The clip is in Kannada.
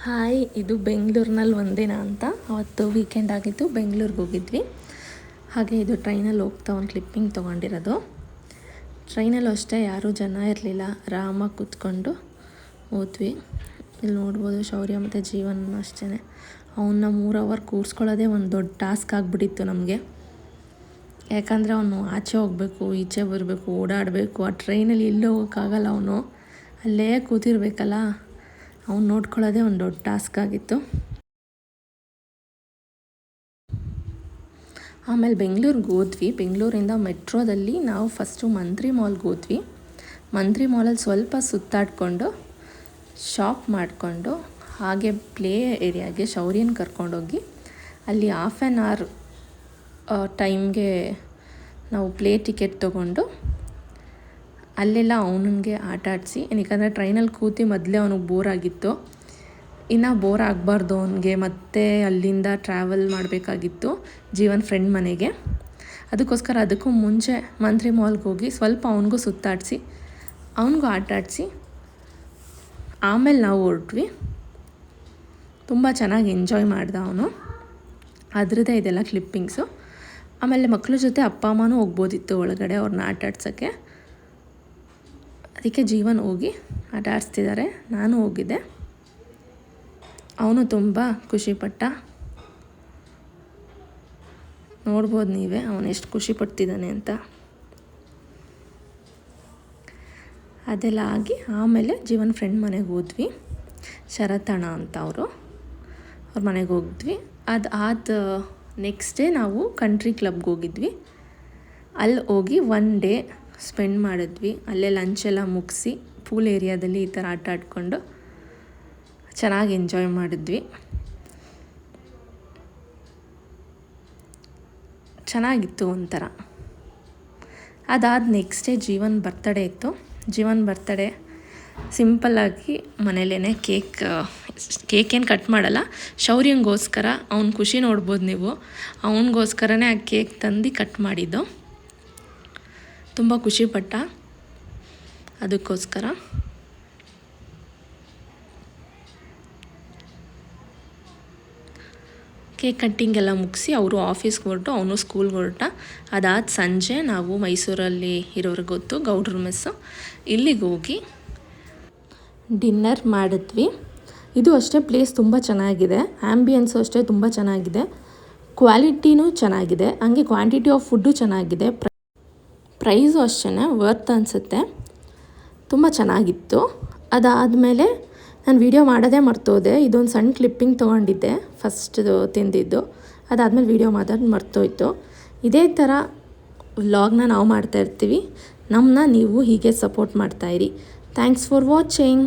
ಹಾಯ್, ಇದು ಬೆಂಗಳೂರಿನಲ್ಲಿ ಒಂದಿನ ಅಂತ. ಅವತ್ತು ವೀಕೆಂಡ್ ಆಗಿತ್ತು, ಬೆಂಗಳೂರಿಗೆ ಹೋಗಿದ್ವಿ. ಹಾಗೆ ಇದು ಟ್ರೈನಲ್ಲಿ ಹೋಗ್ತಾ ಒಂದು ಕ್ಲಿಪ್ಪಿಂಗ್ ತೊಗೊಂಡಿರೋದು. ಟ್ರೈನಲ್ಲೂ ಅಷ್ಟೇ ಯಾರೂ ಜನ ಇರಲಿಲ್ಲ, ಆರಾಮಾಗಿ ಕೂತ್ಕೊಂಡು ಹೋದ್ವಿ. ಇಲ್ಲಿ ನೋಡ್ಬೋದು ಶೌರ್ಯ ಮತ್ತು ಜೀವನ್ ಅಷ್ಟೇ. ಅವನ್ನ 3 ಅವರ್ ಕೂರಿಸ್ಕೊಳ್ಳೋದೇ ಒಂದು ದೊಡ್ಡ ಟಾಸ್ಕ್ ಆಗಿಬಿಟ್ಟಿತ್ತು ನಮಗೆ. ಯಾಕಂದರೆ ಅವನು ಆಚೆ ಹೋಗಬೇಕು, ಈಚೆ ಬರಬೇಕು, ಓಡಾಡಬೇಕು. ಆ ಟ್ರೈನಲ್ಲಿ ಎಲ್ಲೂ ಹೋಗೋಕ್ಕಾಗಲ್ಲ, ಅವನು ಅಲ್ಲೇ ಕೂತಿರ್ಬೇಕಲ್ಲ. ಅವ್ನು ನೋಡ್ಕೊಳ್ಳೋದೇ ಒಂದು ದೊಡ್ಡ ಟಾಸ್ಕ್ ಆಗಿತ್ತು. ಆಮೇಲೆ ಬೆಂಗಳೂರಿಗೆ ಹೋದ್ವಿ. ಬೆಂಗಳೂರಿಂದ ಮೆಟ್ರೋದಲ್ಲಿ ನಾವು ಫಸ್ಟು ಮಂತ್ರಿ ಮಾಲ್ಗೆ ಹೋದ್ವಿ. ಮಂತ್ರಿ ಮಾಲಲ್ಲಿ ಸ್ವಲ್ಪ ಸುತ್ತಾಡಿಕೊಂಡು ಶಾಪ್ ಮಾಡಿಕೊಂಡು ಹಾಗೆ ಪ್ಲೇ ಏರಿಯಾಗೆ ಶೌರ್ಯನ ಕರ್ಕೊಂಡೋಗಿ ಅಲ್ಲಿ ಹಾಫ್ ಆ್ಯನ್ ಅವರ್ ಟೈಮ್ಗೆ ನಾವು ಪ್ಲೇ ಟಿಕೆಟ್ ತೊಗೊಂಡು ಅಲ್ಲೆಲ್ಲ ಅವನಿಗೆ ಆಟ ಆಡಿಸಿ. ಏನಕ್ಕೆ ಟ್ರೈನಲ್ಲಿ ಕೂತಿ ಮೊದಲೇ ಅವನಿಗೆ ಬೋರ್ ಆಗಿತ್ತು, ಇನ್ನು ಬೋರ್ ಆಗಬಾರ್ದು ಅವನಿಗೆ, ಮತ್ತೆ ಅಲ್ಲಿಂದ ಟ್ರಾವೆಲ್ ಮಾಡಬೇಕಾಗಿತ್ತು ಜೀವನ್ ಫ್ರೆಂಡ್ ಮನೆಗೆ. ಅದಕ್ಕೋಸ್ಕರ ಅದಕ್ಕೂ ಮುಂಚೆ ಮಂತ್ರಿ ಮಾಲ್ಗೆ ಹೋಗಿ ಸ್ವಲ್ಪ ಅವನಿಗೂ ಸುತ್ತಾಡಿಸಿ ಅವನಿಗೂ ಆಟ ಆಡಿಸಿ ಆಮೇಲೆ ನಾವು ಹೊರಟ್ವಿ. ತುಂಬ ಚೆನ್ನಾಗಿ ಎಂಜಾಯ್ ಮಾಡ್ದ ಅವನು. ಅದರದ್ದೇ ಇದೆಲ್ಲ ಕ್ಲಿಪ್ಪಿಂಗ್ಸು. ಆಮೇಲೆ ಮಕ್ಕಳ ಜೊತೆ ಅಪ್ಪ ಅಮ್ಮನೂ ಹೋಗ್ಬೋದಿತ್ತು ಒಳಗಡೆ ಅವ್ರನ್ನ ಆಟ ಆಡ್ಸೋಕ್ಕೆ. ಅದಕ್ಕೆ ಜೀವನ್ ಹೋಗಿ ಆಟ ಆಡಿಸ್ತಿದ್ದಾರೆ. ನಾನು ಹೋಗಿದ್ದೆ. ಅವನು ತುಂಬ ಖುಷಿಪಟ್ಟ. ನೋಡ್ಬೋದು ನೀವೇ ಅವನು ಎಷ್ಟು ಖುಷಿ ಪಡ್ತಿದ್ದಾನೆ ಅಂತ. ಅದೆಲ್ಲ ಆಗಿ ಆಮೇಲೆ ಜೀವನ್ ಫ್ರೆಂಡ್ ಮನೆಗೆ ಹೋದ್ವಿ. ಶರತಣ್ಣ ಅಂತ ಅವ್ರ ಮನೆಗೆ ಹೋಗಿದ್ವಿ. ಅದಾದ ನೆಕ್ಸ್ಟ್ ಡೇ ನಾವು ಕಂಟ್ರಿ ಕ್ಲಬ್ಗೆ ಹೋಗಿದ್ವಿ. ಅಲ್ಲಿ ಹೋಗಿ 1 ಡೇ ಸ್ಪೆಂಡ್ ಮಾಡಿದ್ವಿ. ಅಲ್ಲೇ ಲಂಚೆಲ್ಲ ಮುಗಿಸಿ ಪೂಲ್ ಏರಿಯಾದಲ್ಲಿ ಈ ಥರ ಆಟ ಆಡಿಕೊಂಡು ಚೆನ್ನಾಗಿ ಎಂಜಾಯ್ ಮಾಡಿದ್ವಿ. ಚೆನ್ನಾಗಿತ್ತು ಒಂಥರ. ಅದಾದ ನೆಕ್ಸ್ಟ್ ಡೇ ಜೀವನ್ ಬರ್ತಡೇ ಇತ್ತು. ಜೀವನ್ ಬರ್ತಡೇ ಸಿಂಪಲ್ಲಾಗಿ ಮನೇಲೇ ಕೇಕೇನು ಕಟ್ ಮಾಡಲ್ಲ. ಶೌರ್ಯಂಗೋಸ್ಕರ ಅವ್ನ ಖುಷಿ ನೋಡ್ಬೋದು ನೀವು. ಅವನಿಗೋಸ್ಕರನೇ ಆ ಕೇಕ್ ತಂದು ಕಟ್ ಮಾಡಿದ್ದು. ತುಂಬ ಖುಷಿಪಟ್ಟ ಅದಕ್ಕೋಸ್ಕರ. ಕೇಕ್ ಕಟ್ಟಿಂಗ್ ಎಲ್ಲ ಮುಗಿಸಿ ಅವರು ಆಫೀಸ್ಗೆ ಹೊರಟು ಅವನು ಸ್ಕೂಲ್ಗೆ ಹೊರಟ. ಅದಾದ ಸಂಜೆ ನಾವು ಮೈಸೂರಲ್ಲಿ ಇರೋರಿಗೆ ಗೊತ್ತು ಗೌಡ್ರ ಮೆಸ್ಸು, ಇಲ್ಲಿಗೆ ಹೋಗಿ ಡಿನ್ನರ್ ಮಾಡಿದ್ವಿ. ಇದು ಅಷ್ಟೇ ಪ್ಲೇಸ್ ತುಂಬ ಚೆನ್ನಾಗಿದೆ. ಆ್ಯಂಬಿಯನ್ಸು ಅಷ್ಟೇ ತುಂಬ ಚೆನ್ನಾಗಿದೆ. ಕ್ವಾಲಿಟಿನೂ ಚೆನ್ನಾಗಿದೆ, ಹಂಗೆ ಕ್ವಾಂಟಿಟಿ ಆಫ್ ಫುಡ್ಡು ಚೆನ್ನಾಗಿದೆ. ಪ್ರೈಸು ಅಷ್ಟೇ ವರ್ತ್ ಅನಿಸುತ್ತೆ. ತುಂಬ ಚೆನ್ನಾಗಿತ್ತು. ಅದಾದಮೇಲೆ ನಾನು ವೀಡಿಯೋ ಮಾಡೋದೇ ಮರ್ತೋದೆ. ಇದೊಂದು ಸಣ್ಣ ಕ್ಲಿಪ್ಪಿಂಗ್ ತೊಗೊಂಡಿದ್ದೆ ಫಸ್ಟ್ದು ತಿಂದಿದ್ದು. ಅದಾದಮೇಲೆ ವೀಡಿಯೋ ಮಾಡೋದು ಮರ್ತೋಯ್ತು. ಇದೇ ಥರ ವ್ಲಾಗ್ನ ನಾವು ಮಾಡ್ತಾಯಿರ್ತೀವಿ. ನಮ್ಮನ್ನ ನೀವು ಹೀಗೆ ಸಪೋರ್ಟ್ ಮಾಡ್ತಾಯಿರಿ. Thanks for watching.